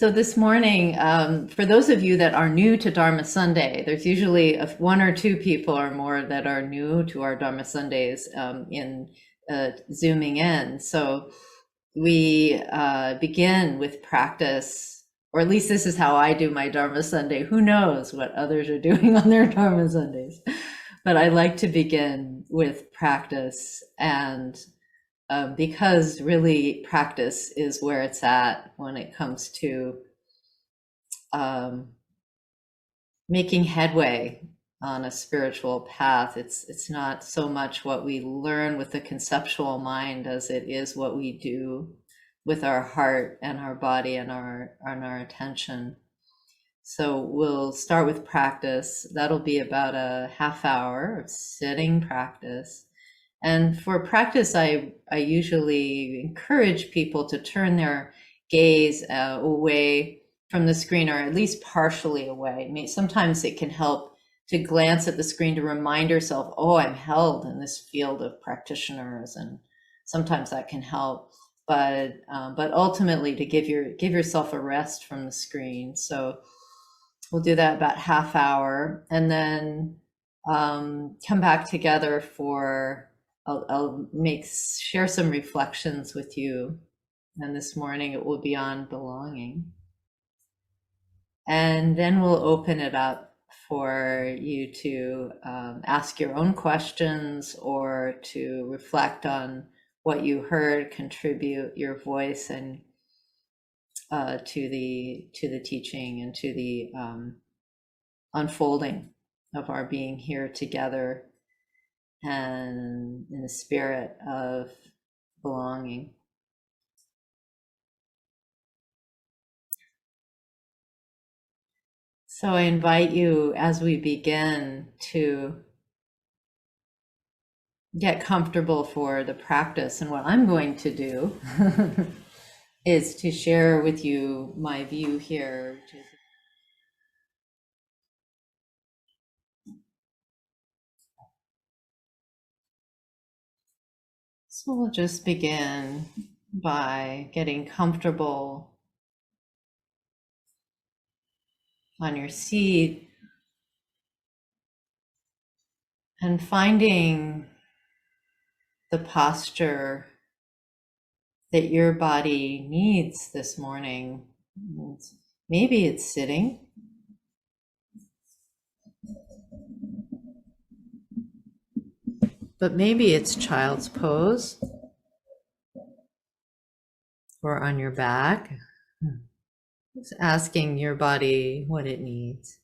So this morning, for those of you that are new to Dharma Sunday, there's usually one or two people or more that are new to our Dharma Sundays in zooming in. So we begin with practice, or at least this is how I do my Dharma Sunday. Who knows what others are doing on their Dharma Sundays? But I like to begin with practice, and because really practice is where it's at when it comes to making headway on a spiritual path. It's not so much what we learn with the conceptual mind as it is what we do with our heart and our body and our attention. So we'll start with practice. That'll be about a half hour of sitting practice. And for practice, I usually encourage people to turn their gaze away from the screen, or at least partially away. I mean, sometimes it can help to glance at the screen to remind yourself, oh, I'm held in this field of practitioners, and sometimes that can help. But ultimately, to give yourself a rest from the screen. So we'll do that about half hour, and then come back together for. I'll share some reflections with you, and this morning it will be on belonging. And then we'll open it up for you to ask your own questions or to reflect on what you heard, contribute your voice and to the teaching and to the unfolding of our being here together and in the spirit of belonging. So I invite you, as we begin, to get comfortable for the practice. And what I'm going to do is to share with you my view here. So we'll just begin by getting comfortable on your seat and finding the posture that your body needs this morning. Maybe it's sitting. But maybe it's child's pose or on your back. Just asking your body what it needs.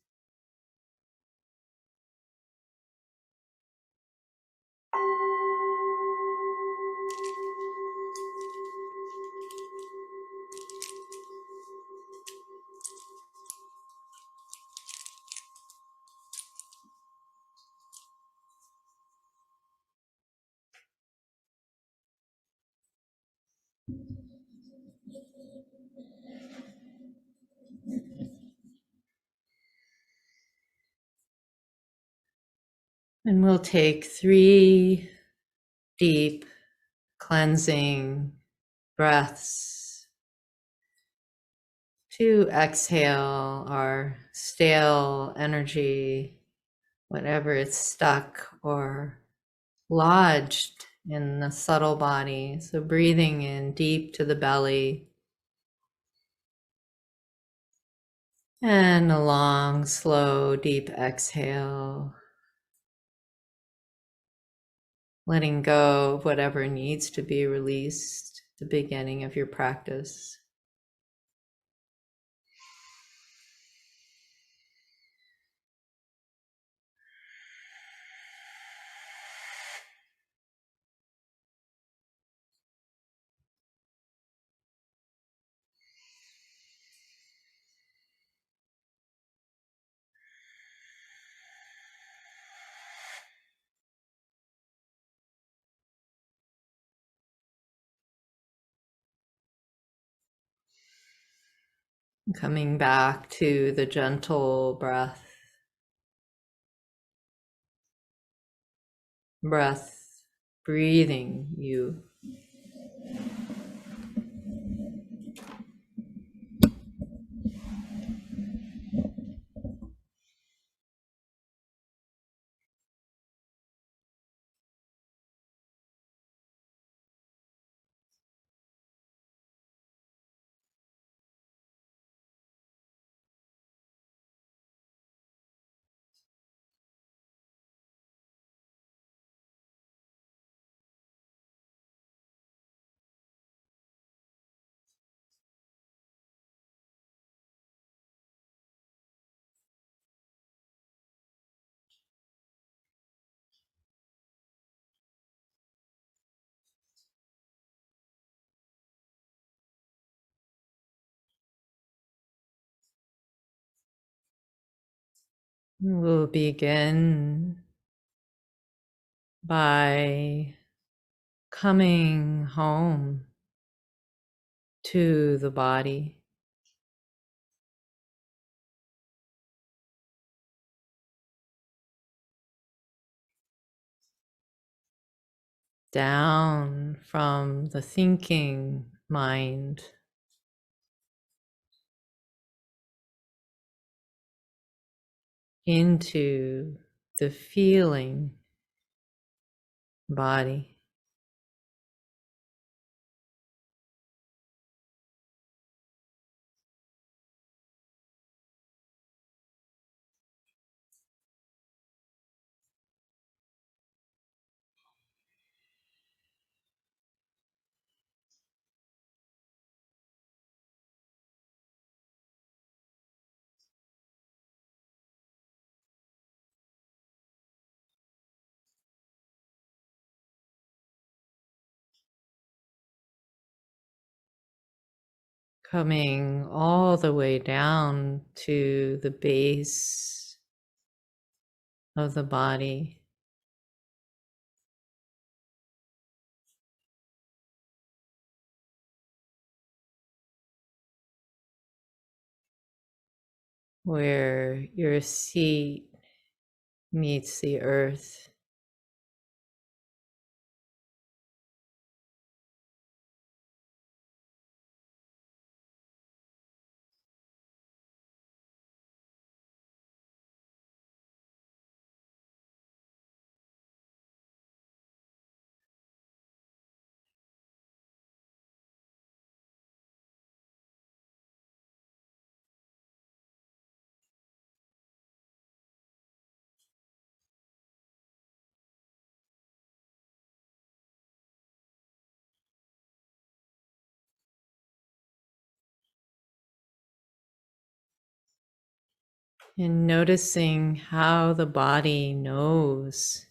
And we'll take 3 deep cleansing breaths to exhale our stale energy, whatever is stuck or lodged in the subtle body. So breathing in deep to the belly, and a long, slow, deep exhale. Letting go of whatever needs to be released at the beginning of your practice. Coming back to the gentle breath. Breath, breathing you. We'll begin by coming home to the body, down from the thinking mind into the feeling body. Coming all the way down to the base of the body, where your seat meets the earth. And noticing how the body knows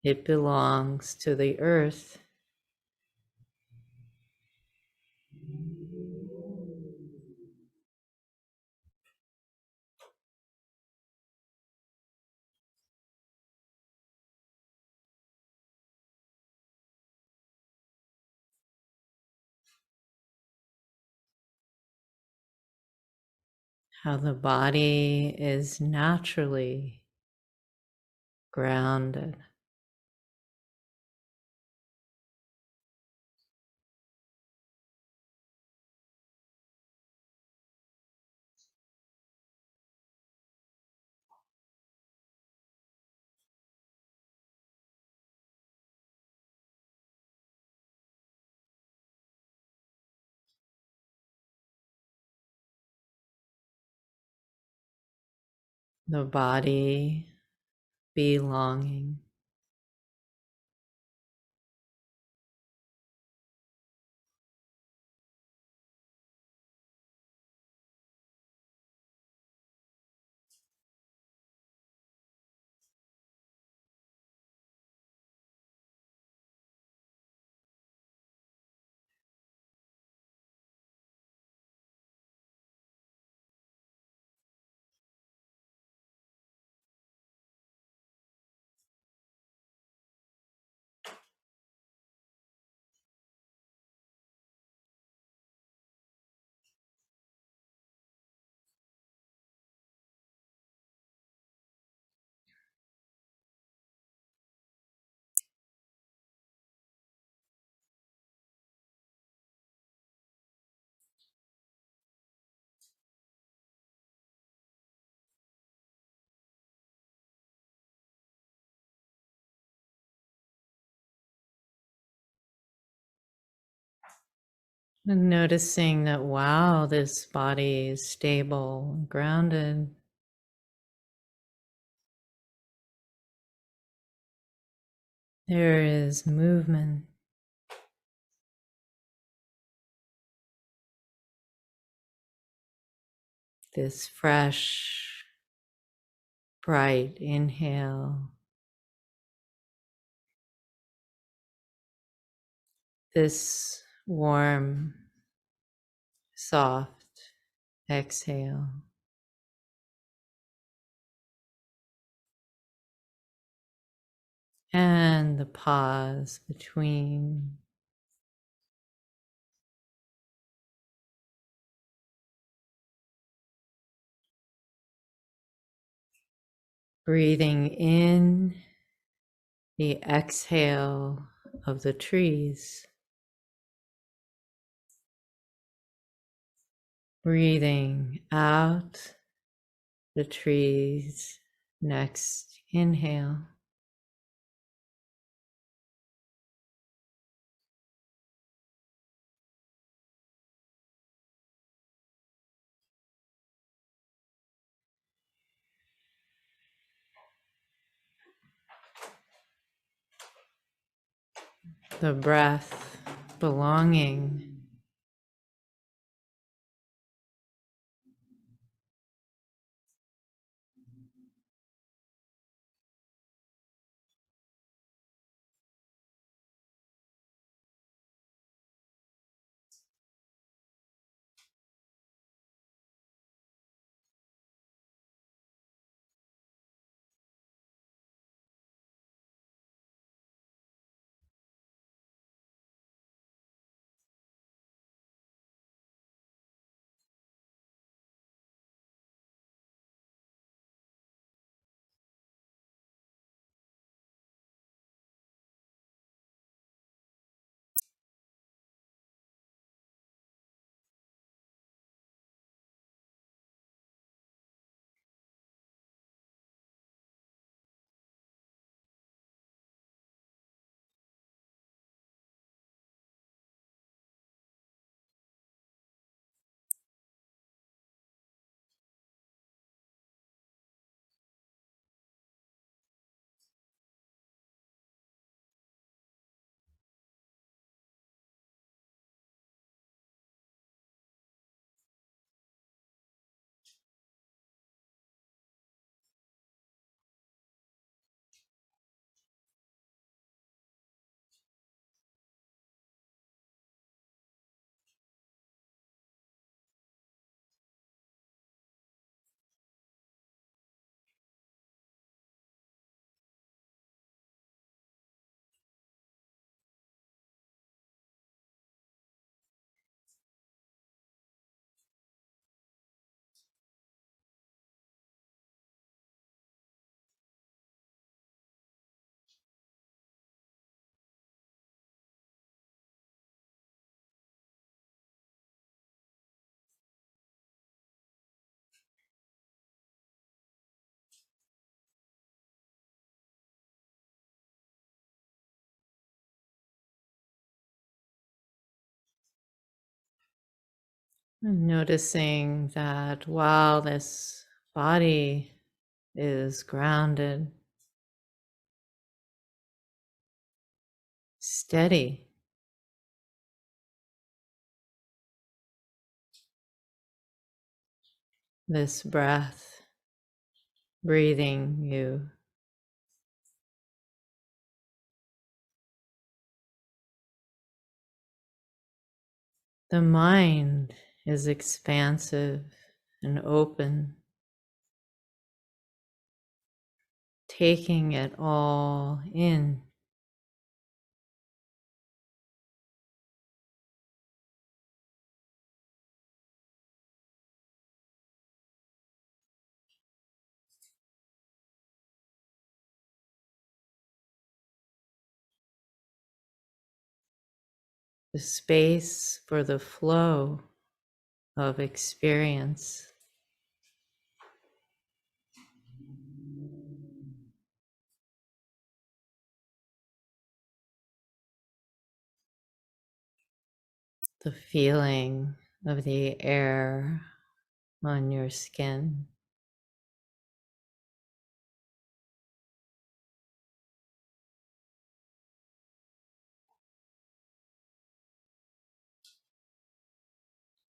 it belongs to the earth. How the body is naturally grounded. The body belonging. And noticing that, wow, this body is stable and grounded. There is movement. This fresh, bright inhale. This warm, soft exhale. and the pause between. Breathing in the exhale of the trees. Breathing out the trees. Next inhale. The breath belonging. And noticing that while this body is grounded, steady, this breath breathing you. The mind is expansive and open, taking it all in. The space for the flow of experience. The feeling of the air on your skin.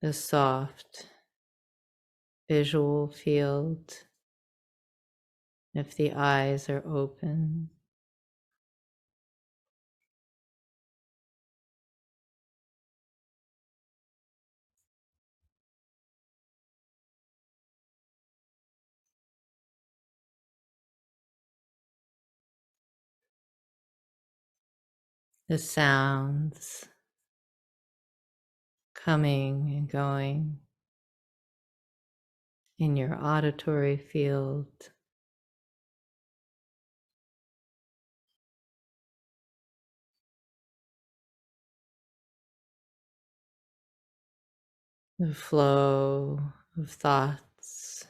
The soft visual field if the eyes are open. the sounds coming and going in your auditory field. The flow of thoughts.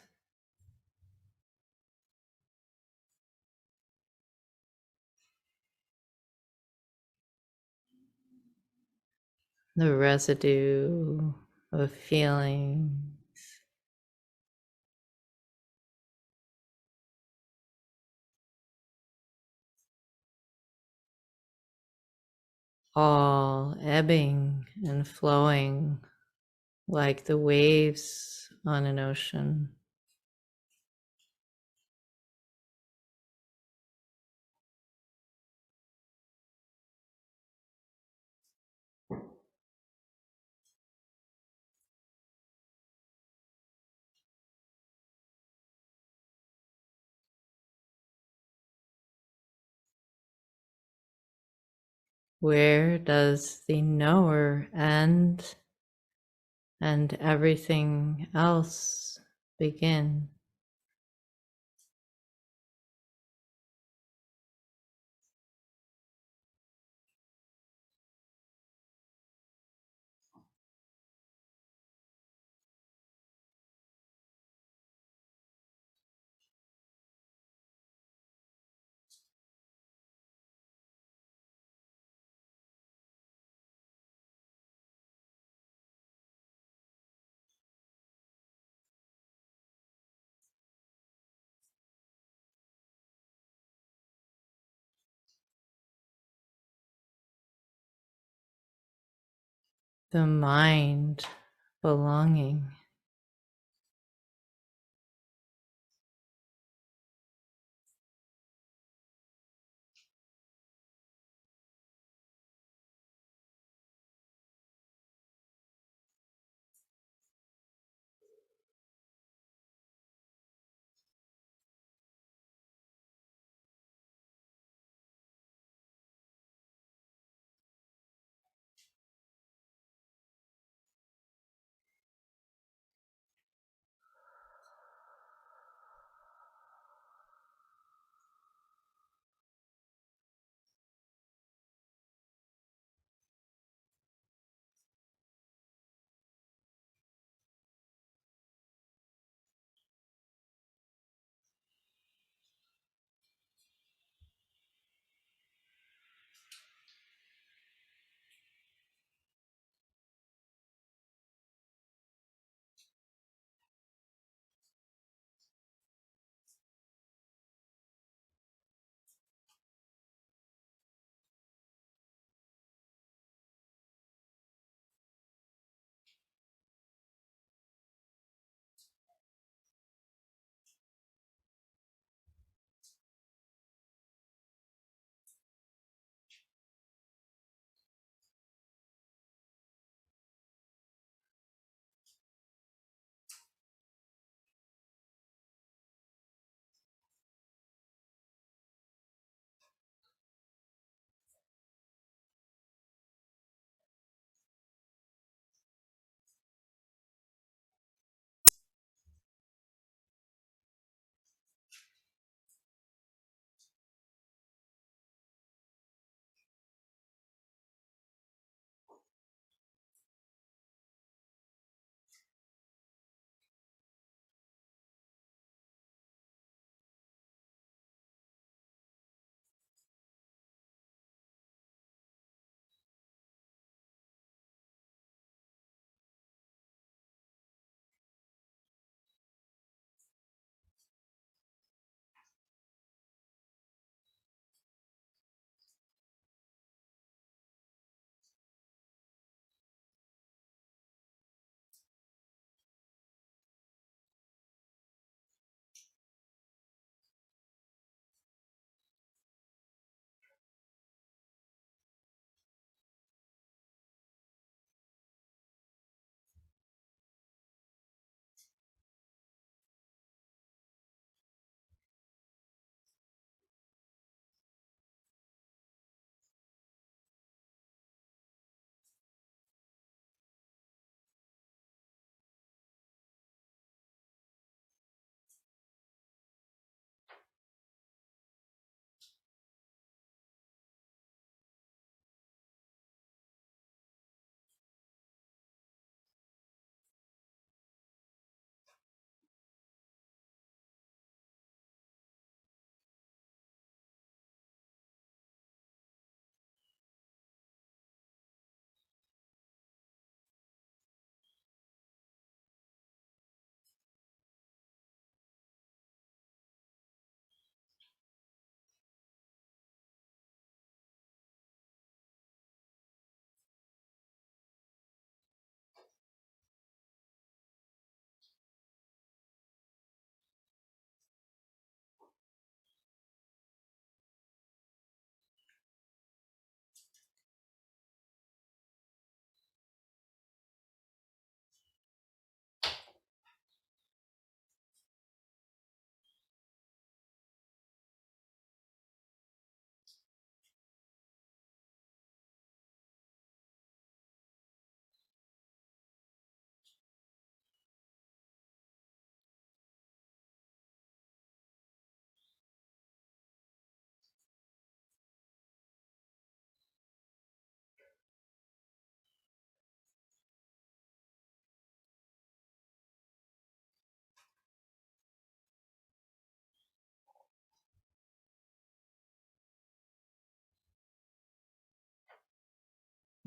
The residue of feelings. All ebbing and flowing like the waves on an ocean. Where does the knower end and everything else begin? The mind belonging.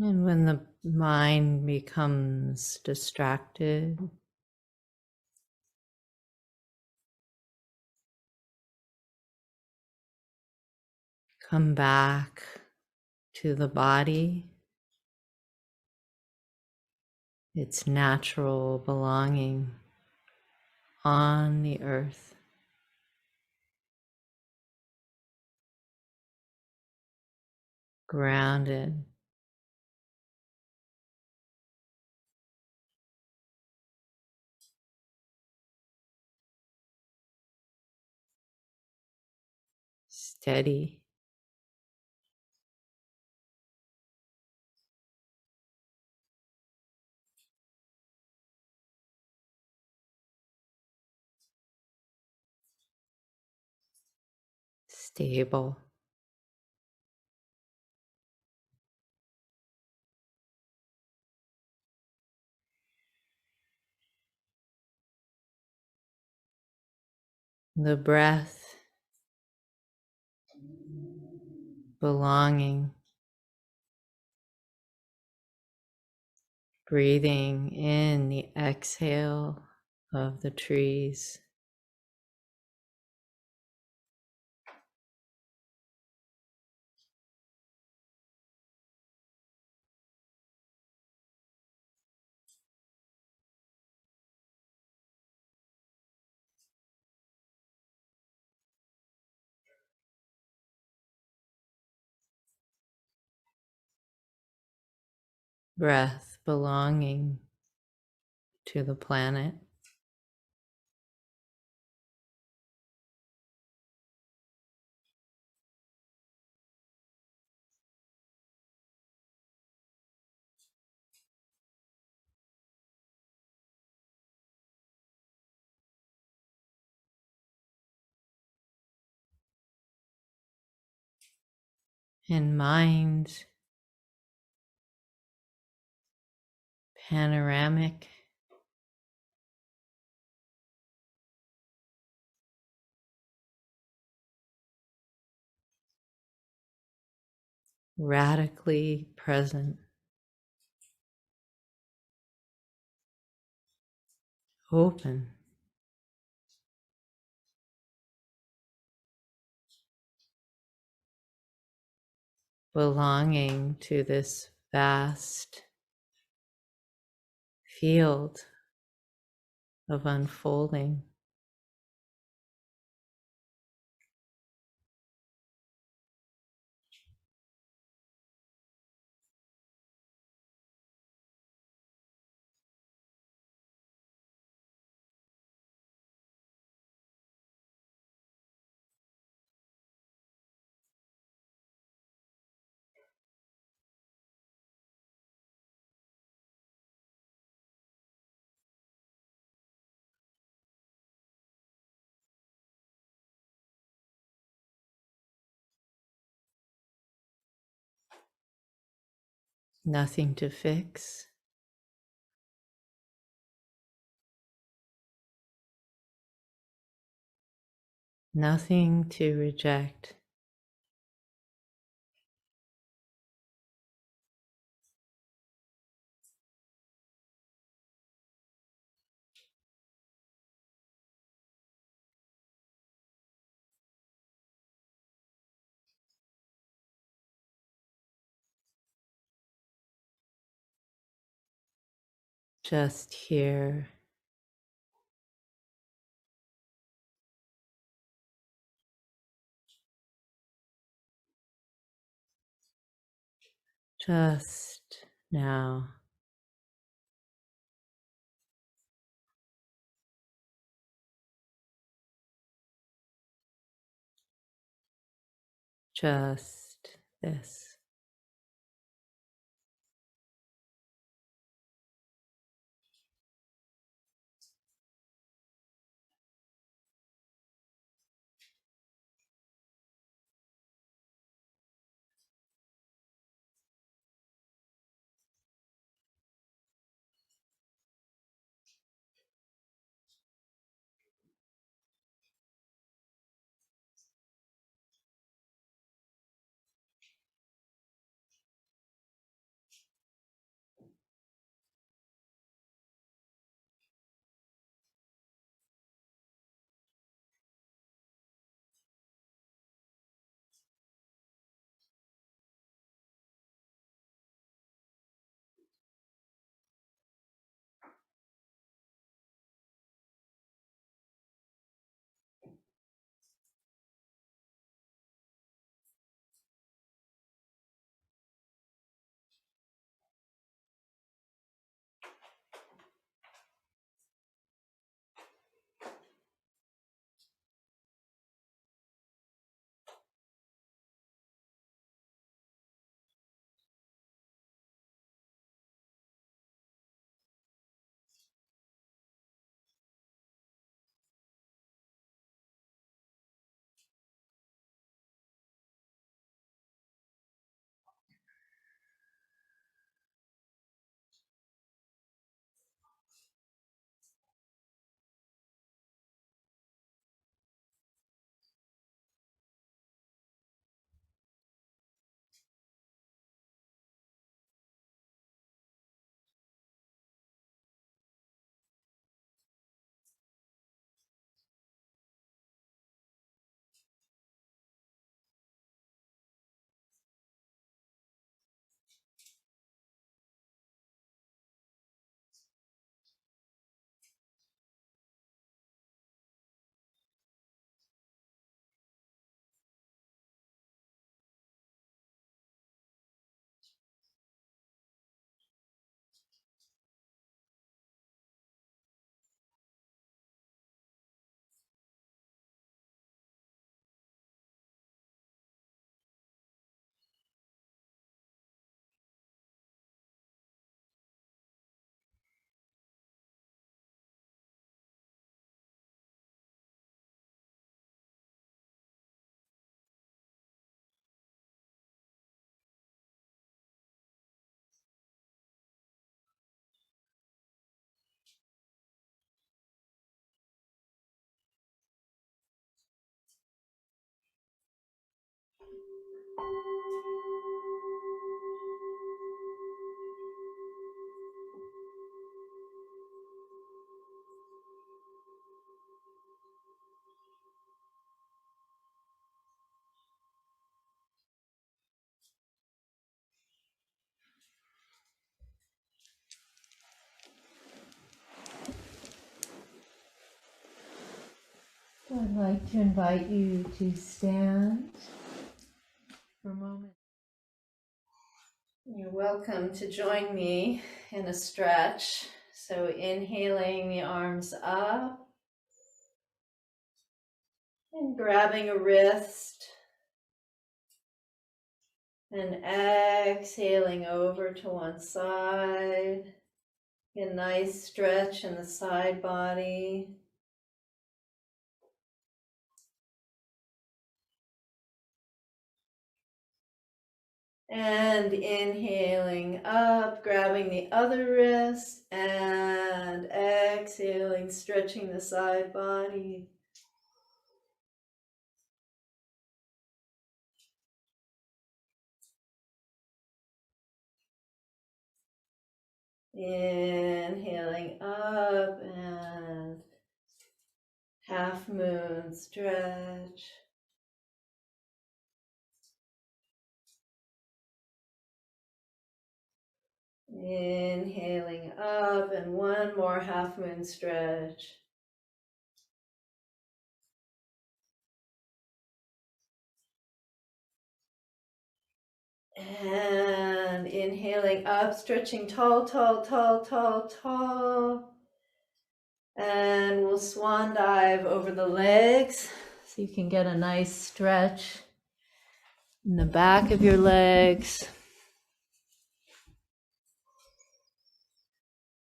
And when the mind becomes distracted, come back to the body, its natural belonging on the earth, grounded, steady, stable. The breath belonging, breathing in the exhale of the trees, breath belonging to the planet. And mind panoramic, radically present, open, belonging to this vast field of unfolding. Nothing to fix, nothing to reject. Just here, just now, just this. I'd like to invite you to stand for a moment. You're welcome to join me in a stretch. So inhaling the arms up and grabbing a wrist, and exhaling over to one side. A nice stretch in the side body. And inhaling up, grabbing the other wrist, and exhaling, stretching the side body. Inhaling up and half moon stretch. Inhaling up and one more half moon stretch. And inhaling up, stretching tall, tall, tall, tall, tall. And we'll swan dive over the legs so you can get a nice stretch in the back of your legs.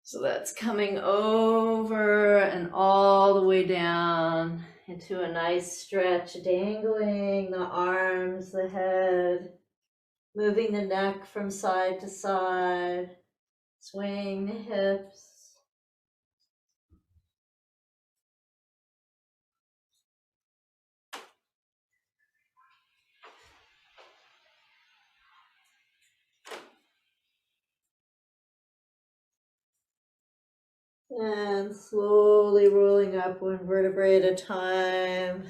So that's coming over and all the way down into a nice stretch, dangling the arms, the head, moving the neck from side to side, swaying the hips. And slowly rolling up one vertebrae at a time.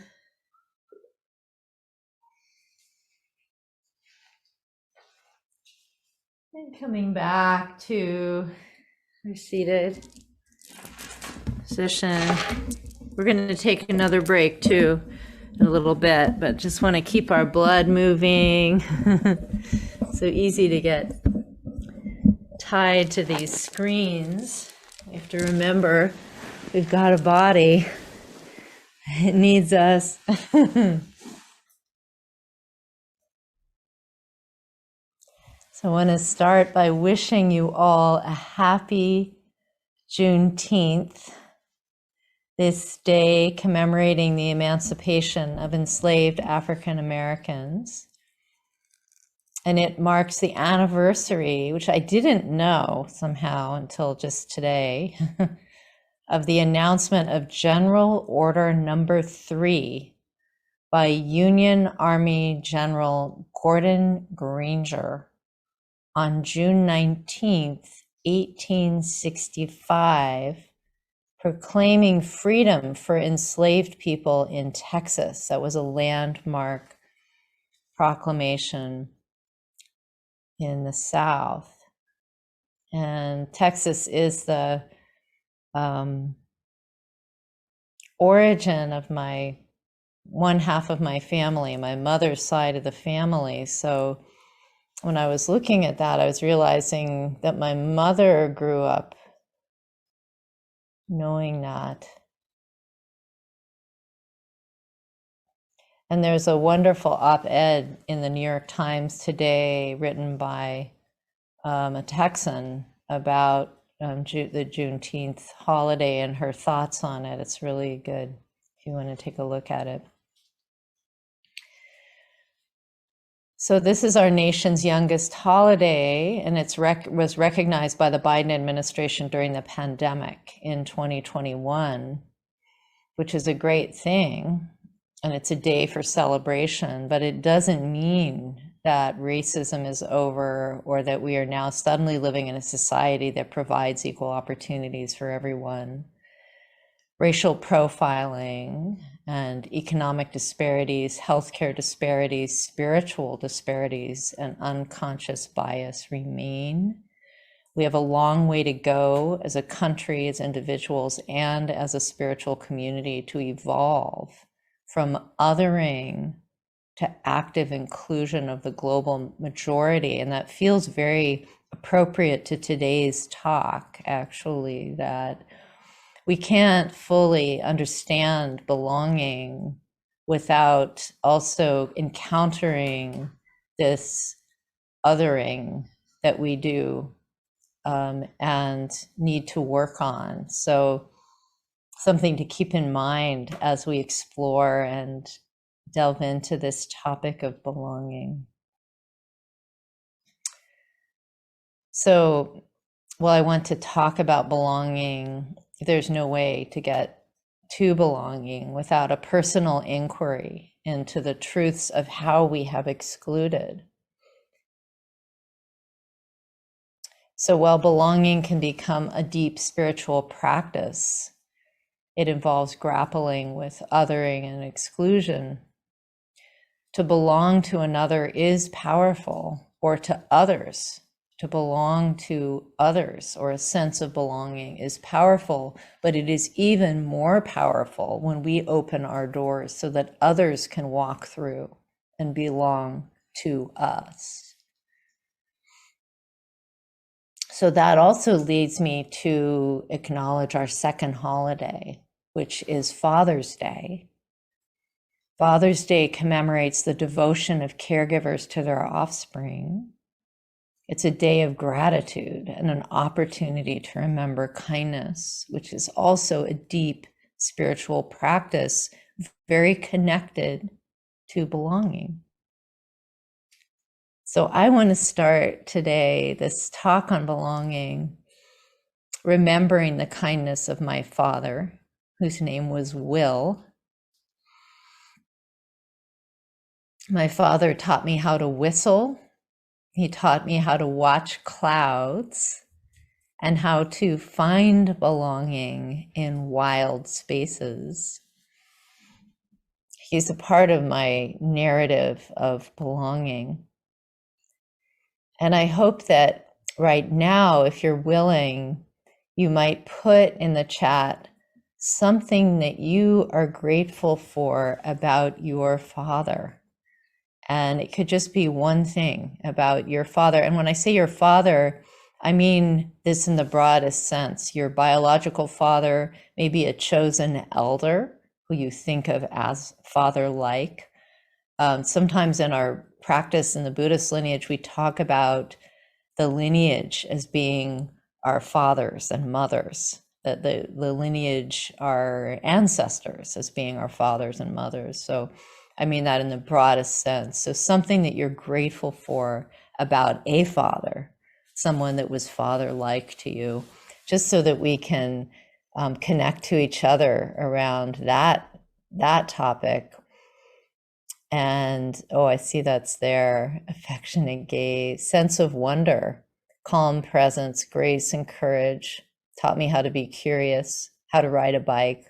And coming back to our seated position. We're going to take another break too in a little bit, but just want to keep our blood moving. So easy to get tied to these screens. We have to remember we've got a body. It needs us. So I want to start by wishing you all a happy Juneteenth, this day commemorating the emancipation of enslaved African Americans. And it marks the anniversary, which I didn't know somehow until just today, of the announcement of General Order Number 3 by Union Army General Gordon Granger on June 19th, 1865, proclaiming freedom for enslaved people in Texas. That was a landmark proclamation in the South. And Texas is the origin of one half of my family, my mother's side of the family. So when I was looking at that, I was realizing that my mother grew up knowing that. And there's a wonderful op-ed in the New York Times today written by a Texan about the Juneteenth holiday and her thoughts on it. It's really good if you want to take a look at it. So this is our nation's youngest holiday, and it was recognized by the Biden administration during the pandemic in 2021, which is a great thing. And it's a day for celebration, but it doesn't mean that racism is over or that we are now suddenly living in a society that provides equal opportunities for everyone. Racial profiling and economic disparities, healthcare disparities, spiritual disparities, and unconscious bias remain. We have a long way to go as a country, as individuals, and as a spiritual community to evolve from othering to active inclusion of the global majority. And that feels very appropriate to today's talk, actually, that we can't fully understand belonging without also encountering this othering that we do and need to work on. So something to keep in mind as we explore and delve into this topic of belonging. So, well, I want to talk about belonging. There's no way to get to belonging without a personal inquiry into the truths of how we have excluded. So while belonging can become a deep spiritual practice, it involves grappling with othering and exclusion. To belong to another is powerful, or to others. To belong to others, or a sense of belonging, is powerful, but it is even more powerful when we open our doors so that others can walk through and belong to us. So that also leads me to acknowledge our second holiday, which is Father's Day. Father's Day commemorates the devotion of caregivers to their offspring. It's a day of gratitude and an opportunity to remember kindness, which is also a deep spiritual practice, very connected to belonging. So I want to start today this talk on belonging, remembering the kindness of my father, whose name was Will. My father taught me how to whistle. He taught me how to watch clouds and how to find belonging in wild spaces. He's a part of my narrative of belonging. And I hope that right now, if you're willing, you might put in the chat something that you are grateful for about your father. And it could just be one thing about your father. And when I say your father, I mean this in the broadest sense. Your biological father, maybe a chosen elder who you think of as father-like. Sometimes in our practice in the Buddhist lineage, we talk about the lineage as being our fathers and mothers, that the lineage, our ancestors as being our fathers and mothers. So I mean that in the broadest sense. So something that you're grateful for about a father, someone that was father-like to you, just so that we can connect to each other around that topic. And, oh, I see that's there. Affectionate gaze, sense of wonder, calm presence, grace and courage, taught me how to be curious, how to ride a bike,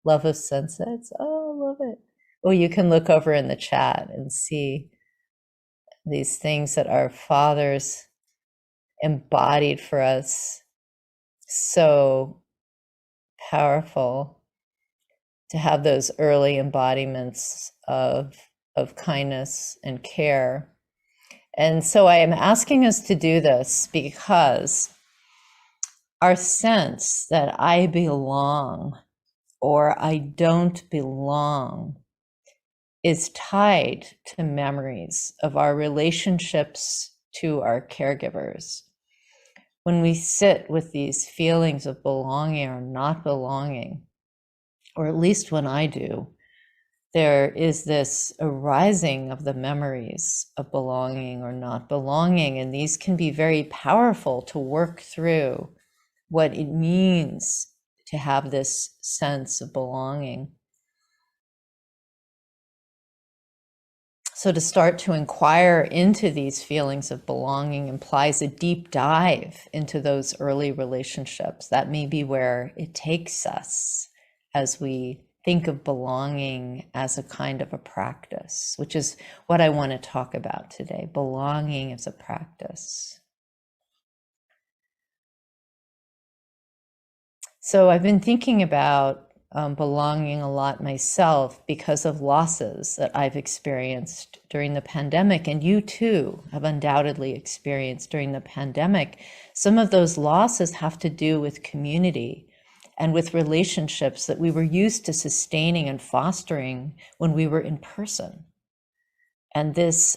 love of sunsets. Oh, I love it. Oh, you can look over in the chat and see these things that our fathers embodied for us. So powerful to have those early embodiments of kindness and care. And so I am asking us to do this because our sense that I belong or I don't belong is tied to memories of our relationships to our caregivers. When we sit with these feelings of belonging or not belonging, or at least when I do, there is this arising of the memories of belonging or not belonging, and these can be very powerful to work through what it means to have this sense of belonging. So to start to inquire into these feelings of belonging implies a deep dive into those early relationships. That may be where it takes us as we think of belonging as a kind of a practice, which is what I want to talk about today. Belonging as a practice. So I've been thinking about belonging a lot myself because of losses that I've experienced during the pandemic, and you too have undoubtedly experienced during the pandemic. Some of those losses have to do with community and with relationships that we were used to sustaining and fostering when we were in person. And this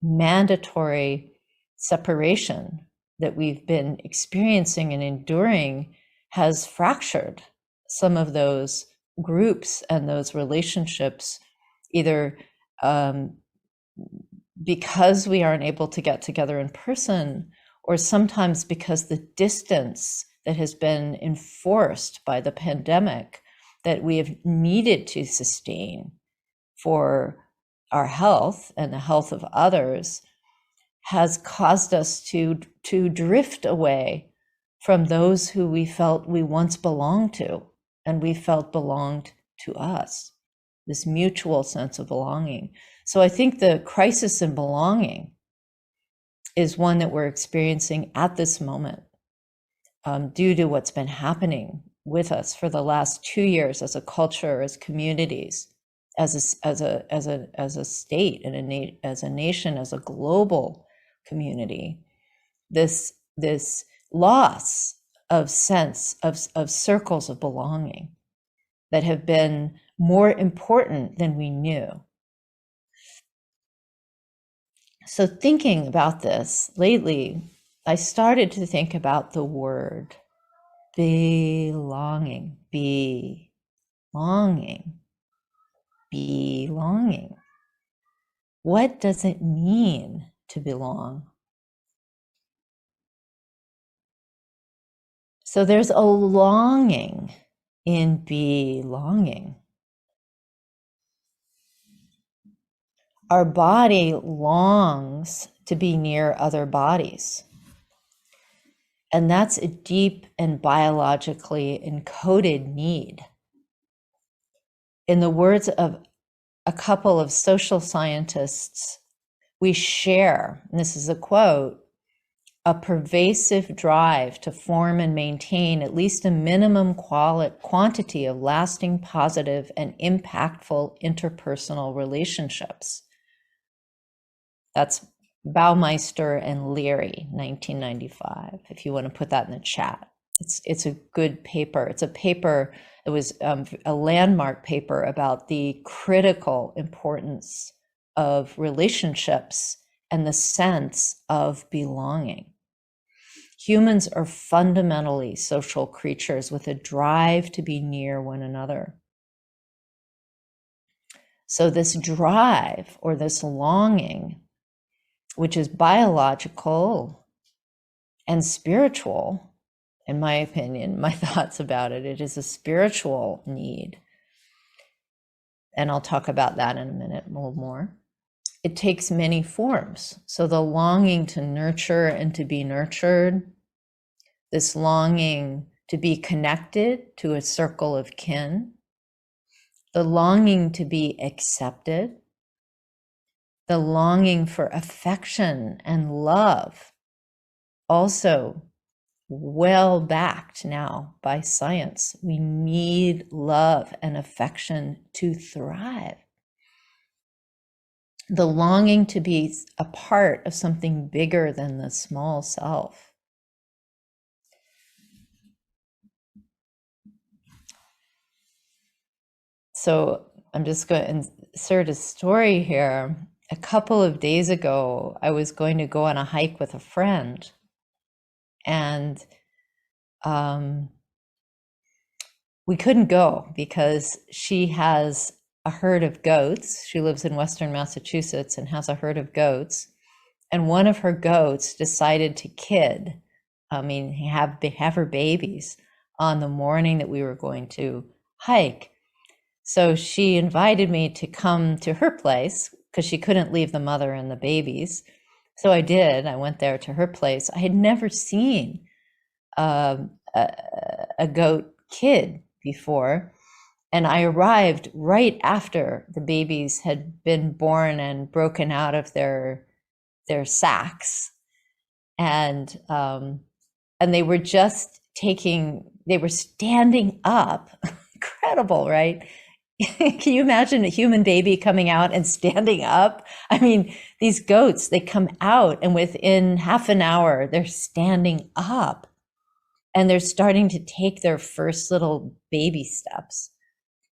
mandatory separation that we've been experiencing and enduring has fractured some of those groups and those relationships, either because we aren't able to get together in person, or sometimes because the distance that has been enforced by the pandemic that we have needed to sustain for our health and the health of others has caused us to drift away from those who we felt we once belonged to, and we felt belonged to us, this mutual sense of belonging. So I think the crisis in belonging is one that we're experiencing at this moment, due to what's been happening with us for the last 2 years as a culture, as communities, as a state, and as a nation, as a global community. This loss of sense of circles of belonging that have been more important than we knew. So thinking about this lately, I started to think about the word belonging, belonging, belonging. What does it mean to belong? So there's a longing in belonging. Our body longs to be near other bodies. And that's a deep and biologically encoded need. In the words of a couple of social scientists, we share, and this is a quote, a pervasive drive to form and maintain at least a minimum quantity of lasting, positive, and impactful interpersonal relationships. That's Baumeister and Leary, 1995, if you want to put that in the chat. It's a good paper. It's a paper, it was a landmark paper about the critical importance of relationships and the sense of belonging. Humans are fundamentally social creatures with a drive to be near one another. So this drive, or this longing, which is biological and spiritual, in my opinion, my thoughts about it, it is a spiritual need. And I'll talk about that in a minute, a little more. It takes many forms. So the longing to nurture and to be nurtured, this longing to be connected to a circle of kin, the longing to be accepted, the longing for affection and love, also well backed now by science. We need love and affection to thrive. The longing to be a part of something bigger than the small self. So I'm just going to insert a story here. A couple of days ago, I was going to go on a hike with a friend, and we couldn't go because she has a herd of goats. She lives in Western Massachusetts and has a herd of goats. And one of her goats decided to have her babies on the morning that we were going to hike. So she invited me to come to her place because she couldn't leave the mother and the babies. So I did. I went there to her place. I had never seen a goat kid before. And I arrived right after the babies had been born and broken out of their sacks. And they were just standing up, incredible, right? Can you imagine a human baby coming out and standing up? I mean, these goats, they come out and within half an hour, they're standing up and they're starting to take their first little baby steps.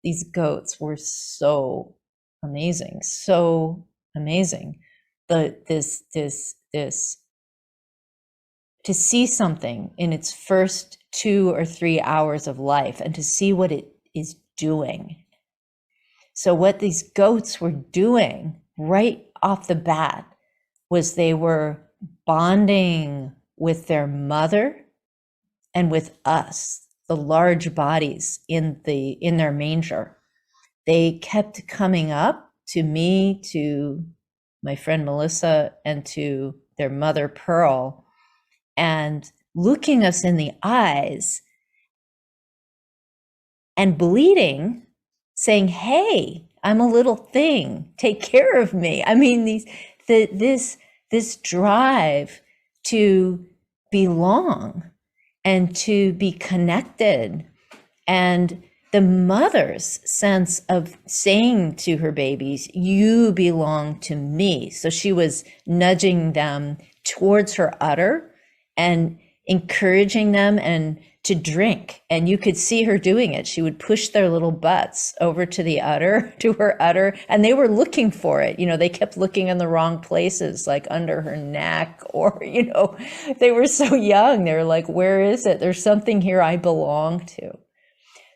These goats were so amazing, so amazing. This to see something in its first 2 or 3 hours of life and to see what it is doing. So what these goats were doing right off the bat was they were bonding with their mother and with us, the large bodies in their manger. They kept coming up to me, to my friend Melissa, and to their mother Pearl, and looking us in the eyes and bleeding, saying, "Hey, I'm a little thing. Take care of me." I mean, this drive to belong and to be connected, and the mother's sense of saying to her babies, "You belong to me." So she was nudging them towards her udder and encouraging them and to drink. And you could see her doing it. She would push their little butts over to the udder, to her udder, and they were looking for it. You know, they kept looking in the wrong places, like under her neck, or, you know, they were so young. They were like, "Where is it? There's something here I belong to."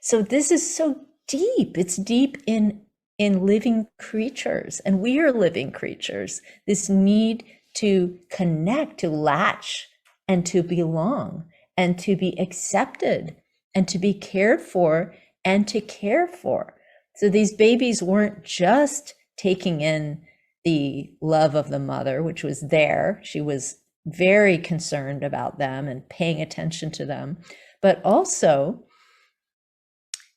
So this is so deep. It's deep in living creatures, and we are living creatures. This need to connect, to latch, and to belong, and to be accepted, and to be cared for, and to care for. So these babies weren't just taking in the love of the mother, which was there. She was very concerned about them and paying attention to them, but also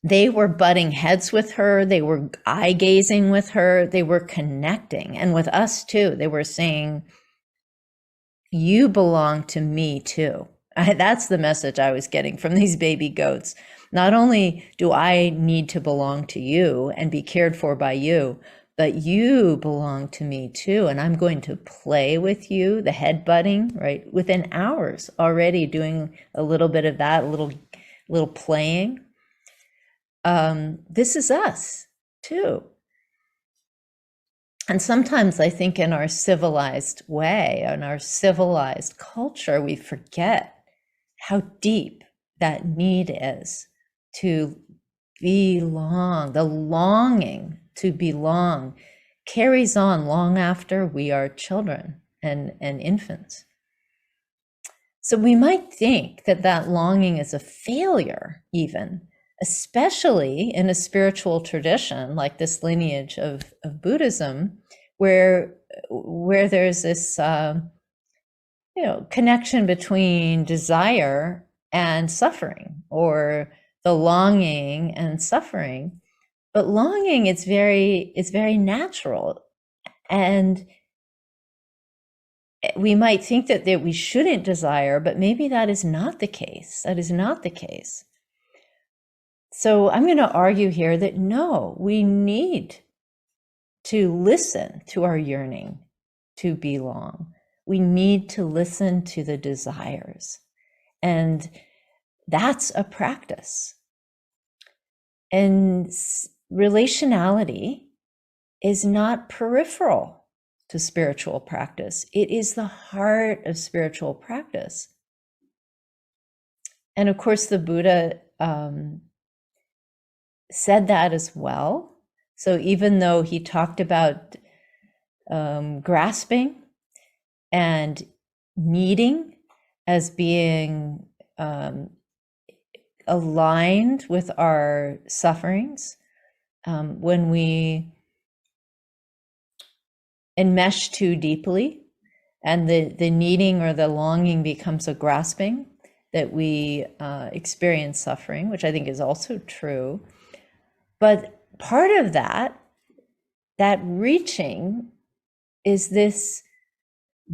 they were butting heads with her. They were eye gazing with her. They were connecting. And with us too. They were saying, "You belong to me too." That's the message I was getting from these baby goats. Not only do I need to belong to you and be cared for by you, but you belong to me too. And I'm going to play with you, the head butting, right? Within hours already doing a little bit of that, a little playing. This is us too. And sometimes I think in our civilized way, in our civilized culture, we forget how deep that need is to belong. The longing to belong carries on long after we are children and infants. So we might think that that longing is a failure even, especially in a spiritual tradition like this lineage of Buddhism, where there's this connection between desire and suffering, or the longing and suffering. But longing, it's very natural, and we might think that we shouldn't desire, but maybe that is not the case. That is not the case. So I'm going to argue here that no, we need to listen to our yearning to belong. We need to listen to the desires. And that's a practice. And relationality is not peripheral to spiritual practice. It is the heart of spiritual practice. And of course, the Buddha said that as well. So even though he talked about grasping and needing as being aligned with our sufferings, when we enmesh too deeply and the needing or the longing becomes a grasping, that we experience suffering, which I think is also true. But part of that reaching is this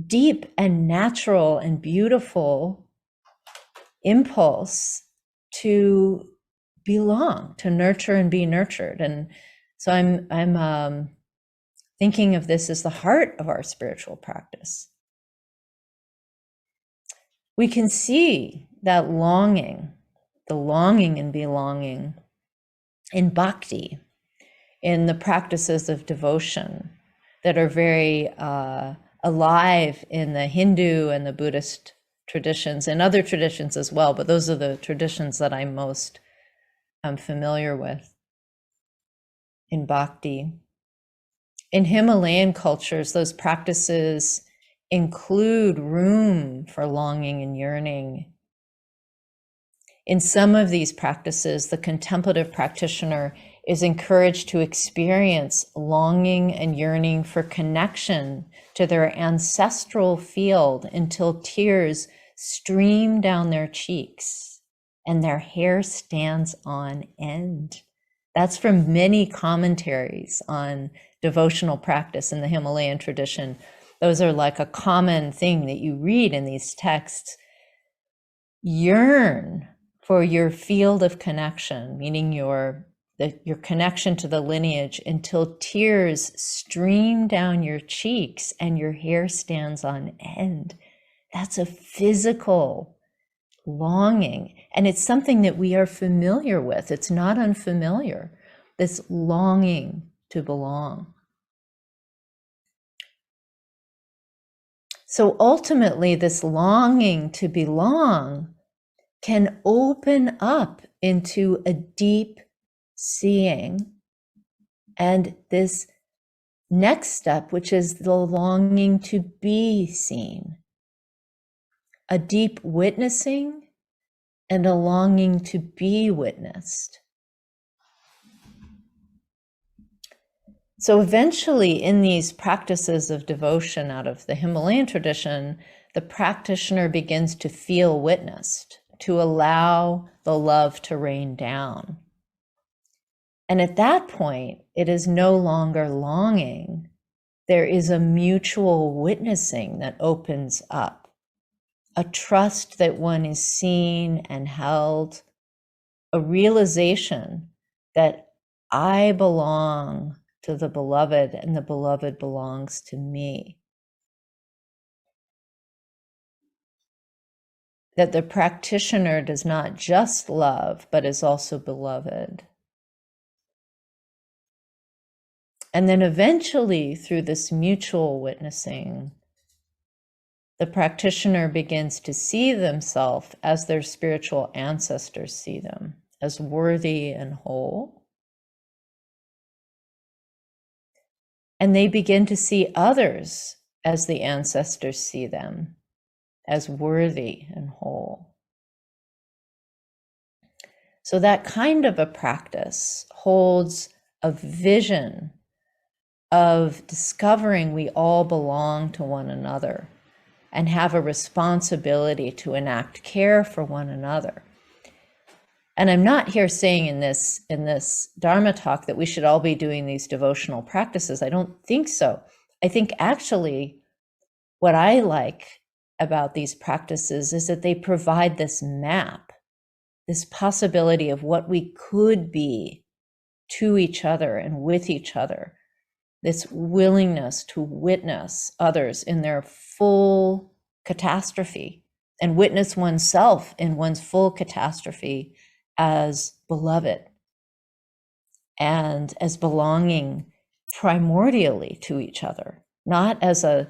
deep and natural and beautiful impulse to belong, to nurture and be nurtured. And so I'm thinking of this as the heart of our spiritual practice. We can see that longing, the longing and belonging in bhakti, in the practices of devotion that are very alive in the Hindu and the Buddhist traditions and other traditions as well, but those are the traditions that I'm most familiar with in bhakti. In Himalayan cultures, those practices include room for longing and yearning. In some of these practices, the contemplative practitioner is encouraged to experience longing and yearning for connection to their ancestral field until tears stream down their cheeks and their hair stands on end. That's from many commentaries on devotional practice in the Himalayan tradition. Those are like a common thing that you read in these texts. Yearn for your field of connection, meaning your connection to the lineage, until tears stream down your cheeks and your hair stands on end. That's a physical longing. And it's something that we are familiar with. It's not unfamiliar, this longing to belong. So ultimately, this longing to belong can open up into a deep seeing, and this next step, which is the longing to be seen, a deep witnessing and a longing to be witnessed. So eventually, in these practices of devotion out of the Himalayan tradition, the practitioner begins to feel witnessed, to allow the love to rain down. And at that point, it is no longer longing. There is a mutual witnessing that opens up, a trust that one is seen and held, a realization that I belong to the beloved and the beloved belongs to me. That the practitioner does not just love, but is also beloved. And then eventually, through this mutual witnessing, the practitioner begins to see themselves as their spiritual ancestors see them, as worthy and whole. And they begin to see others as the ancestors see them, as worthy and whole. So that kind of a practice holds a vision of discovering we all belong to one another and have a responsibility to enact care for one another. And I'm not here saying in this Dharma talk that we should all be doing these devotional practices. I don't think so. I think actually what I like about these practices is that they provide this map, this possibility of what we could be to each other and with each other, this willingness to witness others in their full catastrophe and witness oneself in one's full catastrophe as beloved and as belonging primordially to each other, not as a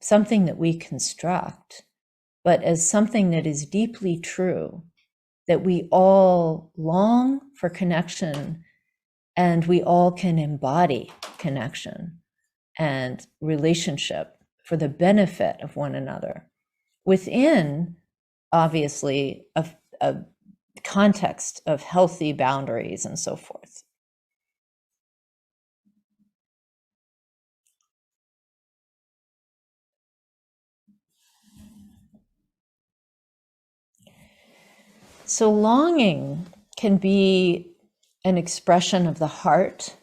something that we construct, but as something that is deeply true, that we all long for connection and we all can embody connection and relationship for the benefit of one another within, obviously, a context of healthy boundaries and so forth. So longing can be an expression of the heart,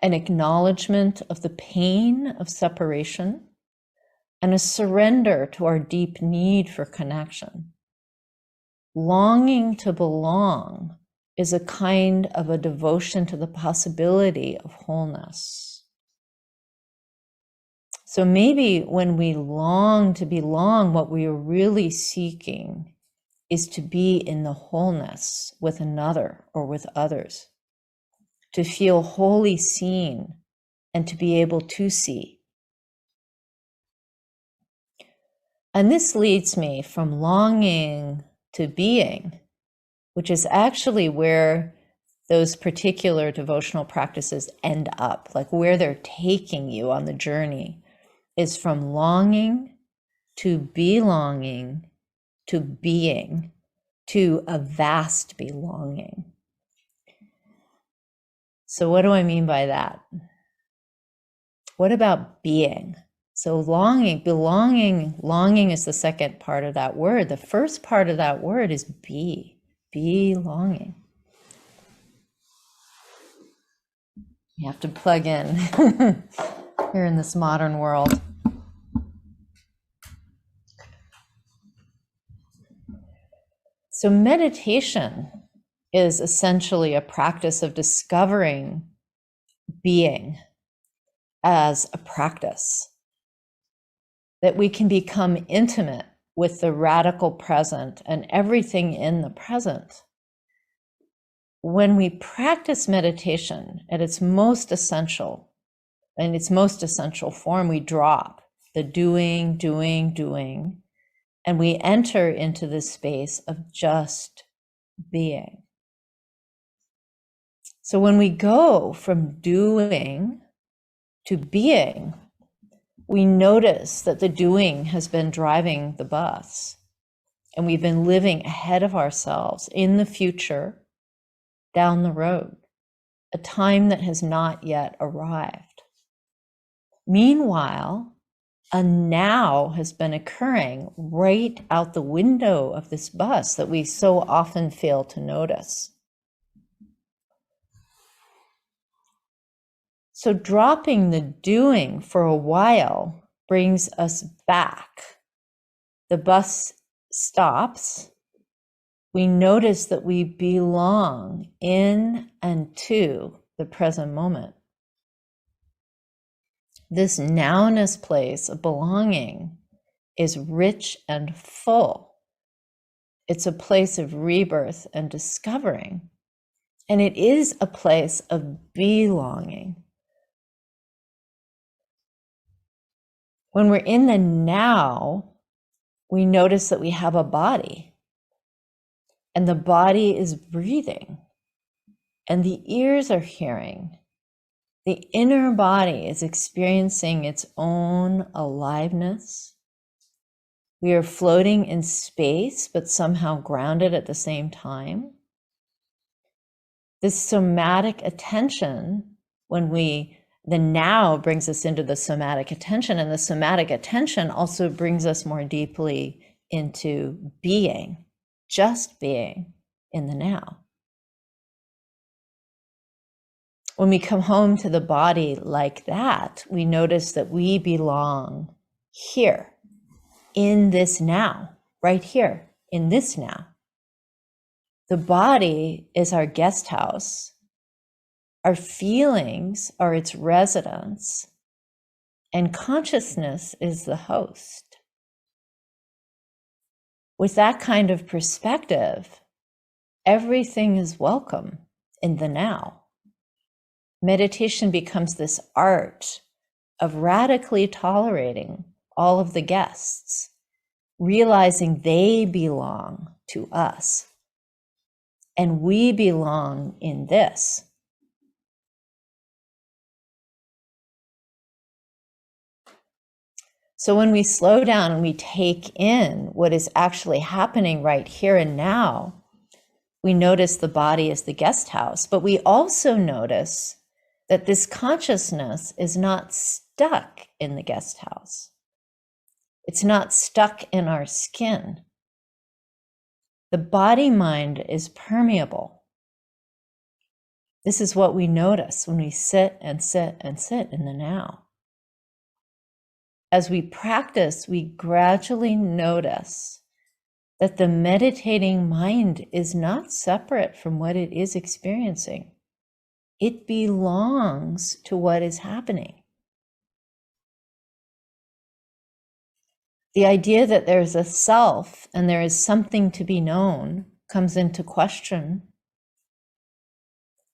an acknowledgement of the pain of separation, and a surrender to our deep need for connection. longing to belong is a kind of a devotion to the possibility of wholeness. So maybe when we long to belong, what we are really seeking is to be in the wholeness with another or with others, to feel wholly seen and to be able to see. And this leads me from longing to being, which is actually where those particular devotional practices end up, like where they're taking you on the journey is from longing to belonging to being, to a vast belonging. So what do I mean by that? What about being? So longing, belonging, longing is the second part of that word. The first part of that word is belonging. You have to plug in here in this modern world. So meditation is essentially a practice of discovering being as a practice, that we can become intimate with the radical present and everything in the present. When we practice meditation at its most essential, in its most essential form, we drop the doing, and we enter into this space of just being. So when we go from doing to being, we notice that the doing has been driving the bus, and we've been living ahead of ourselves in the future, down the road, a time that has not yet arrived. Meanwhile, a now has been occurring right out the window of this bus that we so often fail to notice. So dropping the doing for a while brings us back. The bus stops. We notice that we belong in and to the present moment. This nowness place of belonging is rich and full. It's a place of rebirth and discovering. And it is a place of belonging. When we're in the now, we notice that we have a body, and the body is breathing, and the ears are hearing. The inner body is experiencing its own aliveness. We are floating in space, but somehow grounded at the same time. This somatic attention, the now brings us into the somatic attention, and the somatic attention also brings us more deeply into being, just being in the now. When we come home to the body like that, we notice that we belong here, in this now, right here, in this now. The body is our guest house. Our feelings are its residence, and consciousness is the host. With that kind of perspective, everything is welcome in the now. Meditation becomes this art of radically tolerating all of the guests, realizing they belong to us, and we belong in this. So when we slow down and we take in what is actually happening right here and now, we notice the body is the guest house, but we also notice that this consciousness is not stuck in the guest house. It's not stuck in our skin. The body-mind is permeable. This is what we notice when we sit and sit and sit in the now. As we practice, we gradually notice that the meditating mind is not separate from what it is experiencing. It belongs to what is happening. The idea that there's a self and there is something to be known comes into question.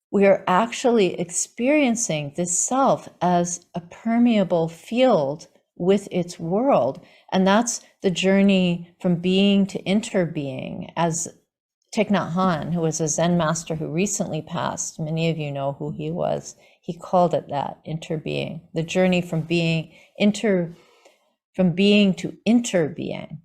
We are actually experiencing this self as a permeable field with its world. And that's the journey from being to interbeing. As Thich Nhat Hanh, who was a Zen master who recently passed, many of you know who he was, he called it that, interbeing, the journey from being to interbeing.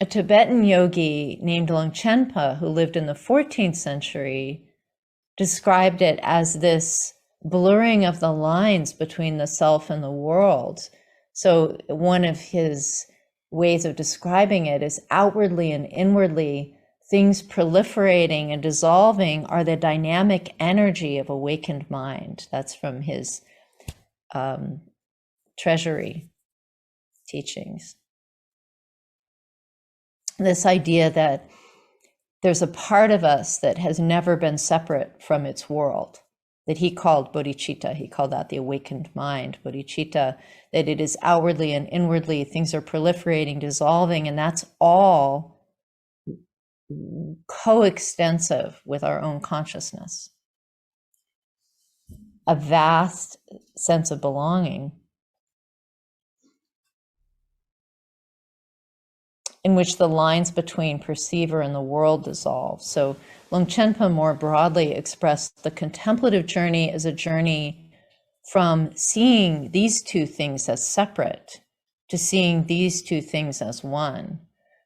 A Tibetan yogi named Longchenpa, who lived in the 14th century, described it as this blurring of the lines between the self and the world. So one of his ways of describing it is outwardly and inwardly, things proliferating and dissolving are the dynamic energy of awakened mind. That's from his treasury teachings. This idea that there's a part of us that has never been separate from its world, that he called bodhicitta. He called that the awakened mind, bodhicitta, that it is outwardly and inwardly, things are proliferating, dissolving, and that's all coextensive with our own consciousness. A vast sense of belonging in which the lines between perceiver and the world dissolve. So Longchenpa more broadly expressed the contemplative journey as a journey from seeing these two things as separate to seeing these two things as one.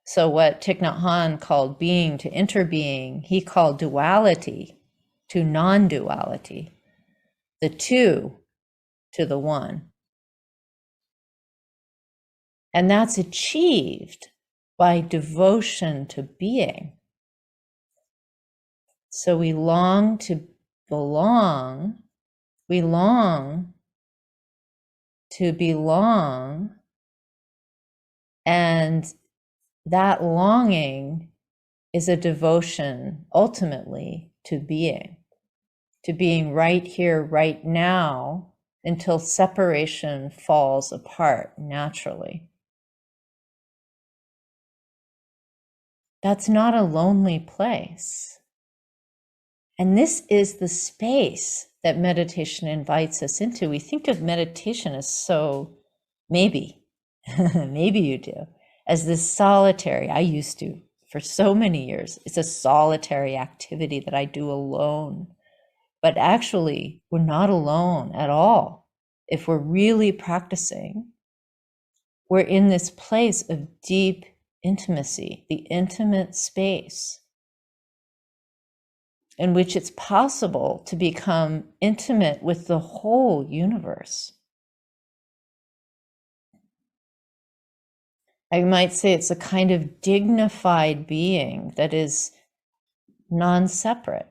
So what Thich Nhat Hanh called being to interbeing, he called duality to non-duality, the two to the one. And that's achieved by devotion to being. So we long to belong, we long to belong, and that longing is a devotion ultimately to being right here, right now, until separation falls apart naturally. That's not a lonely place. And this is the space that meditation invites us into. We think of meditation as so, maybe you do, as this solitary, I used to for so many years. It's a solitary activity that I do alone. But actually, we're not alone at all. If we're really practicing, we're in this place of deep intimacy, the intimate space in which it's possible to become intimate with the whole universe. I might say it's a kind of dignified being that is non-separate,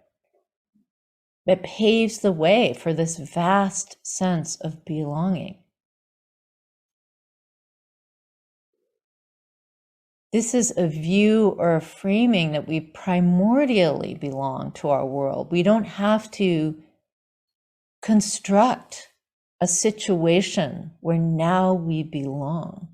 that paves the way for this vast sense of belonging. This is a view or a framing that we primordially belong to our world. We don't have to construct a situation where now we belong.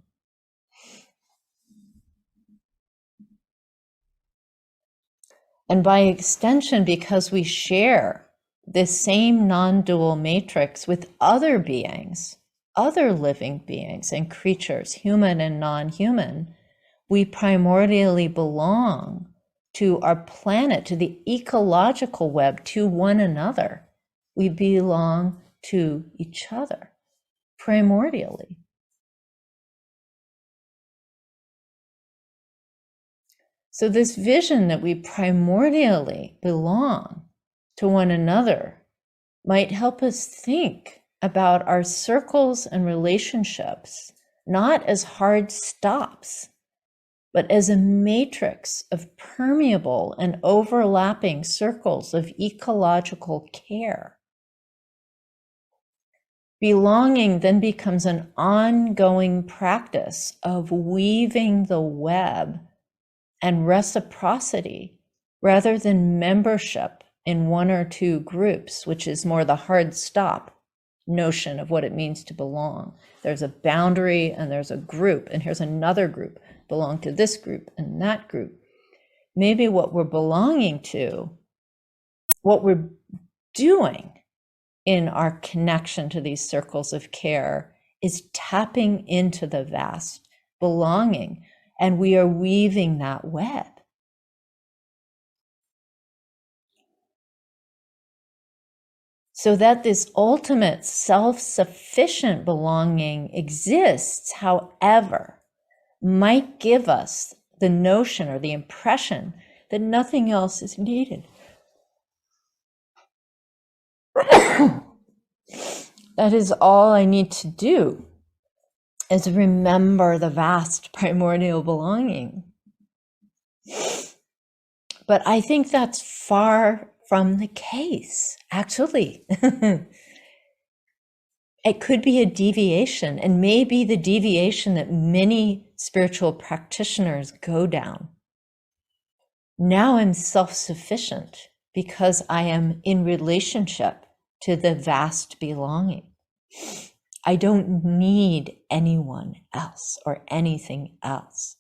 And by extension, because we share this same non-dual matrix with other beings, other living beings and creatures, human and non-human, we primordially belong to our planet, to the ecological web, to one another. We belong to each other primordially. So this vision that we primordially belong to one another might help us think about our circles and relationships, not as hard stops, but as a matrix of permeable and overlapping circles of ecological care. Belonging then becomes an ongoing practice of weaving the web and reciprocity rather than membership in one or two groups, which is more the hard stop notion of what it means to belong. There's a boundary and there's a group, and here's another group, belong to this group and that group. Maybe what we're belonging to, what we're doing in our connection to these circles of care is tapping into the vast belonging, and we are weaving that web. So that this ultimate self-sufficient belonging exists, however, might give us the notion or the impression that nothing else is needed. That is all I need to do is remember the vast primordial belonging. But I think that's far from the case, actually. It could be a deviation, and maybe the deviation that many spiritual practitioners go down. Now I'm self-sufficient because I am in relationship to the vast belonging. I don't need anyone else or anything else.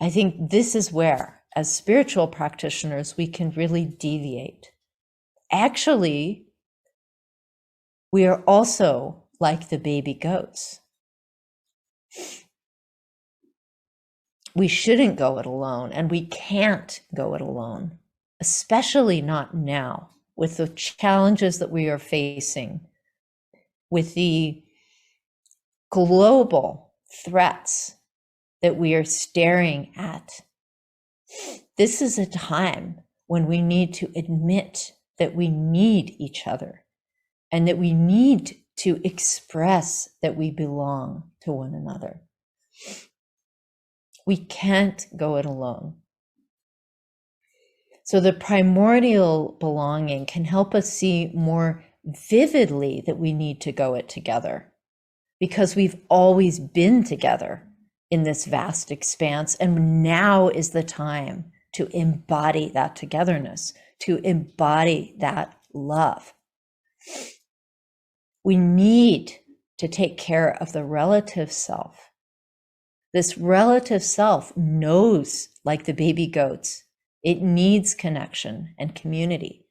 I think this is where, as spiritual practitioners, we can really deviate. Actually, we are also like the baby goats. We shouldn't go it alone, and we can't go it alone, especially not now, with the challenges that we are facing, with the global threats that we are staring at. This is a time when we need to admit that we need each other and that we need to express that we belong to one another. We can't go it alone. So the primordial belonging can help us see more vividly that we need to go it together, because we've always been together in this vast expanse, and now is the time to embody that togetherness, to embody that love. We need to take care of the relative self. This relative self knows, like the baby goats, it needs connection and community.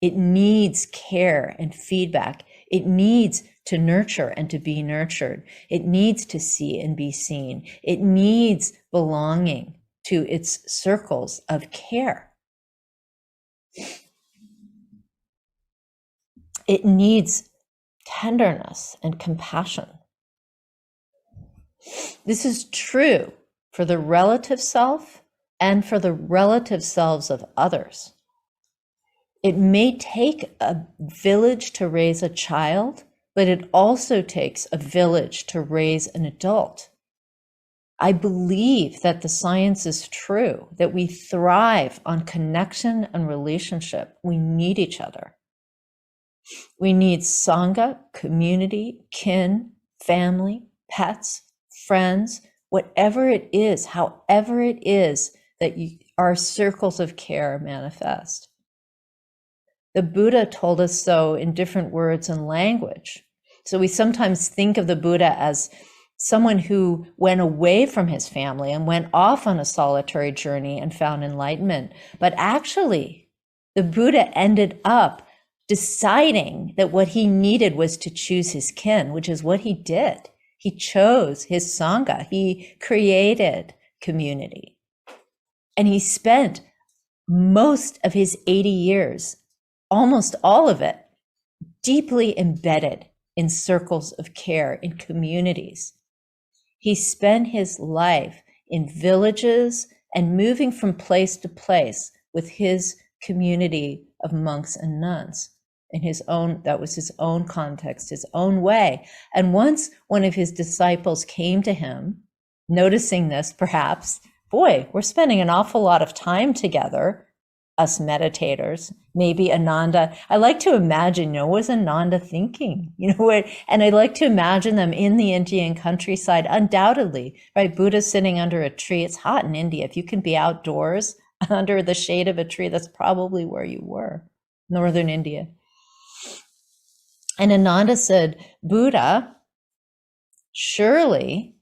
It needs care and feedback. It needs to nurture and to be nurtured. It needs to see and be seen. It needs belonging to its circles of care. It needs tenderness and compassion. This is true for the relative self and for the relative selves of others. It may take a village to raise a child, but it also takes a village to raise an adult. I believe that the science is true, that we thrive on connection and relationship. We need each other. We need sangha, community, kin, family, pets, friends, whatever it is, however it is that our circles of care manifest. The Buddha told us so in different words and language. So we sometimes think of the Buddha as someone who went away from his family and went off on a solitary journey and found enlightenment. But actually, the Buddha ended up deciding that what he needed was to choose his kin, which is what he did. He chose his sangha. He created community. And he spent most of his 80 years, almost all of it, deeply embedded in circles of care, in communities. He spent his life in villages and moving from place to place with his community of monks and nuns. In his own, that was his own context, his own way. And once one of his disciples came to him, noticing this perhaps, boy, we're spending an awful lot of time together. us meditators. Maybe Ananda, I like to imagine, what was Ananda thinking? And I like to imagine them in the Indian countryside, undoubtedly, right? Buddha sitting under a tree. It's hot in India. If you can be outdoors under the shade of a tree, that's probably where you were, northern India. And Ananda said, Buddha, surely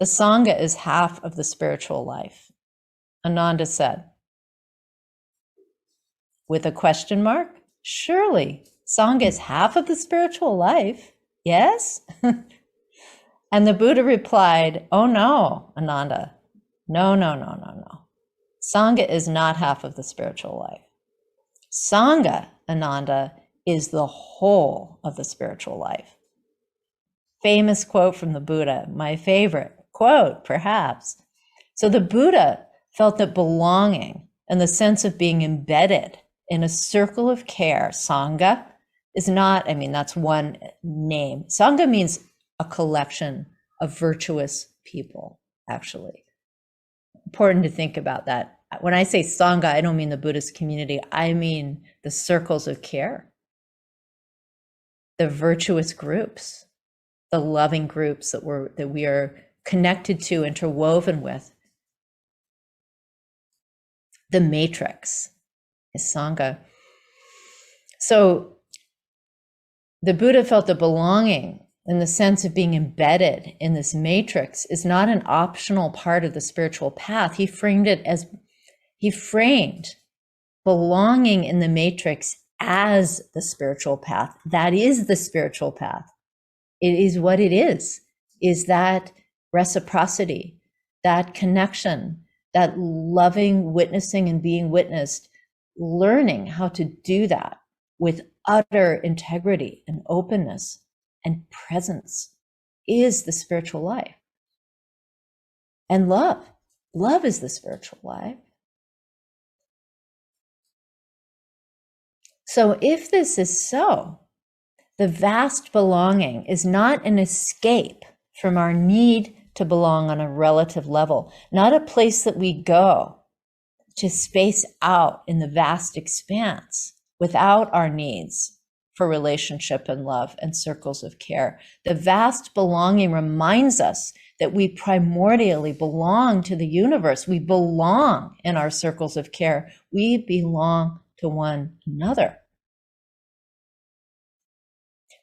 the sangha is half of the spiritual life. Ananda said, with a question mark, surely sangha is half of the spiritual life. Yes? And the Buddha replied, oh no, Ananda, no. Sangha is not half of the spiritual life. Sangha, Ananda, is the whole of the spiritual life. Famous quote from the Buddha, my favorite quote, perhaps. So the Buddha felt that belonging and the sense of being embedded in a circle of care, sangha, is not, that's one name. Sangha means a collection of virtuous people, actually. Important to think about that. When I say sangha, I don't mean the Buddhist community. I mean the circles of care, the virtuous groups, the loving groups that we are connected to, interwoven with. The matrix is sangha. So the Buddha felt that belonging and the sense of being embedded in this matrix is not an optional part of the spiritual path. He framed belonging in the matrix as the spiritual path. That is the spiritual path. It is what it is that reciprocity, that connection, that loving witnessing and being witnessed, learning how to do that with utter integrity and openness and presence is the spiritual life. And love is the spiritual life. So if this is so, the vast belonging is not an escape from our need to belong on a relative level, not a place that we go to space out in the vast expanse without our needs for relationship and love and circles of care. The vast belonging reminds us that we primordially belong to the universe. We belong in our circles of care. We belong to one another.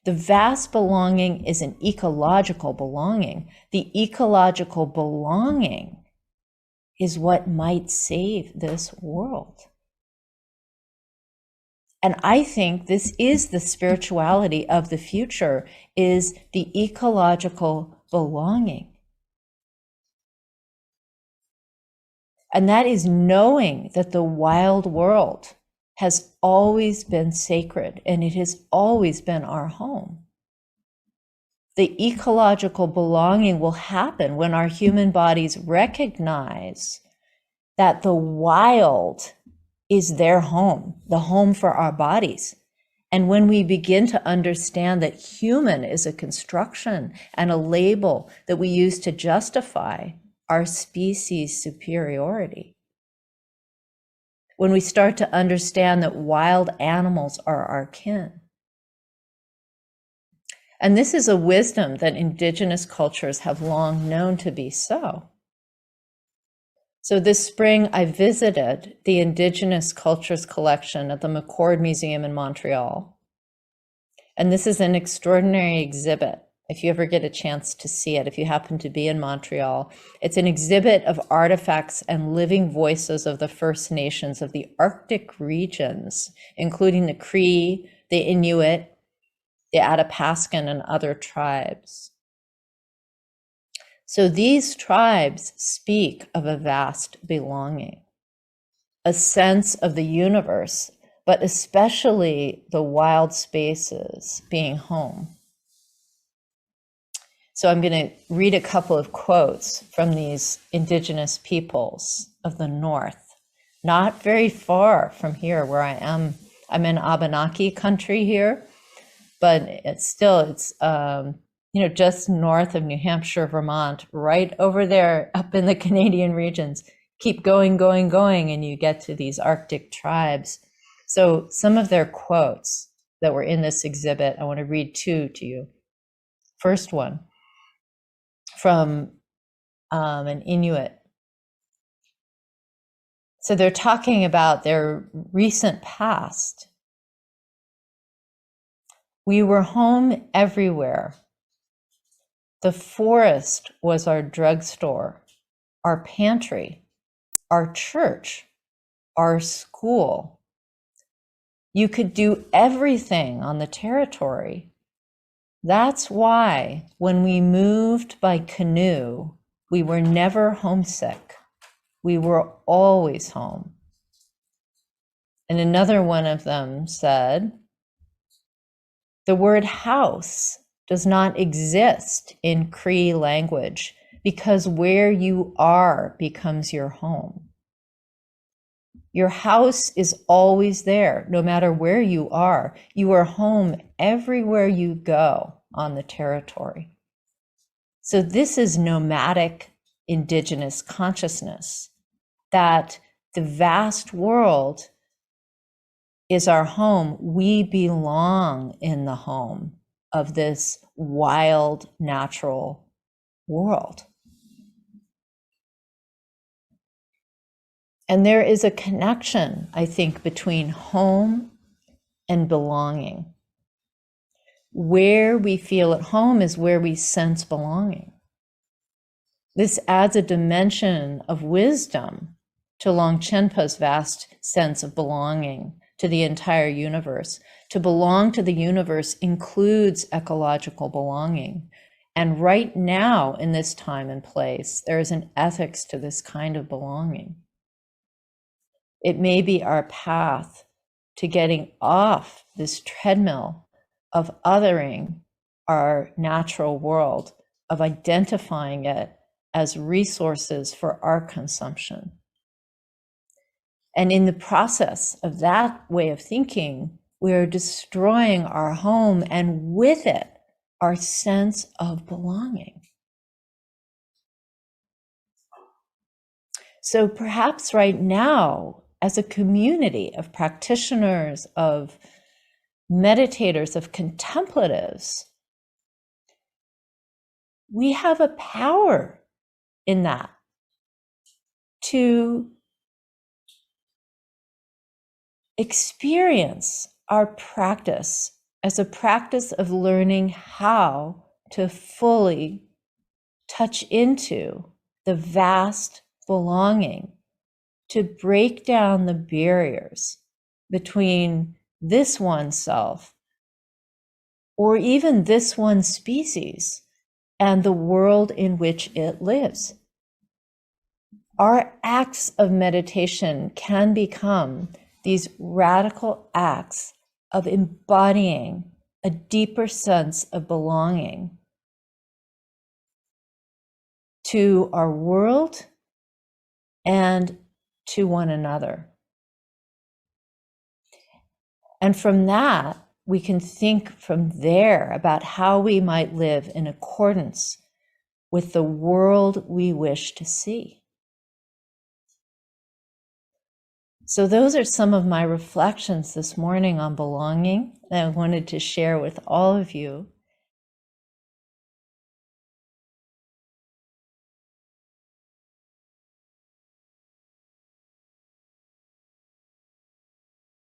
The vast belonging is an ecological belonging. The ecological belonging is what might save this world. And I think this is the spirituality of the future, is the ecological belonging. And that is knowing that the wild world has always been sacred and it has always been our home. The ecological belonging will happen when our human bodies recognize that the wild is their home, the home for our bodies. And when we begin to understand that human is a construction and a label that we use to justify our species' superiority, when we start to understand that wild animals are our kin. And this is a wisdom that indigenous cultures have long known to be so. So this spring, I visited the Indigenous Cultures Collection at the McCord Museum in Montreal. And this is an extraordinary exhibit. If you ever get a chance to see it, if you happen to be in Montreal, it's an exhibit of artifacts and living voices of the First Nations of the Arctic regions, including the Cree, the Inuit, the Atapascan, and other tribes. So these tribes speak of a vast belonging, a sense of the universe, but especially the wild spaces being home. So I'm going to read a couple of quotes from these indigenous peoples of the North, not very far from here where I am. I'm in Abenaki country here, but it's just north of New Hampshire, Vermont, right over there up in the Canadian regions. keep going, going, going, and you get to these Arctic tribes. So some of their quotes that were in this exhibit, I want to read two to you. First one from an Inuit. So they're talking about their recent past. We were home everywhere. The forest was our drugstore, our pantry, our church, our school. You could do everything on the territory. That's why when we moved by canoe, we were never homesick. We were always home. And another one of them said, the word house does not exist in Cree language because where you are becomes your home. Your house is always there, no matter where you are. You are home everywhere you go on the territory. So this is nomadic indigenous consciousness, that the vast world is our home. We belong in the home of this wild, natural world. And there is a connection, I think, between home and belonging. Where we feel at home is where we sense belonging. This adds a dimension of wisdom to Longchenpa's vast sense of belonging to the entire universe. To belong to the universe includes ecological belonging. And right now, in this time and place, there is an ethics to this kind of belonging. It may be our path to getting off this treadmill of othering our natural world, of identifying it as resources for our consumption. And in the process of that way of thinking, we are destroying our home, and with it, our sense of belonging. So perhaps right now, as a community of practitioners, of meditators, of contemplatives, we have a power in that to experience our practice as a practice of learning how to fully touch into the vast belonging, to break down the barriers between this one self, or even this one species, and the world in which it lives. Our acts of meditation can become these radical acts of embodying a deeper sense of belonging to our world and to one another. And from that, we can think from there about how we might live in accordance with the world we wish to see. So those are some of my reflections this morning on belonging that I wanted to share with all of you.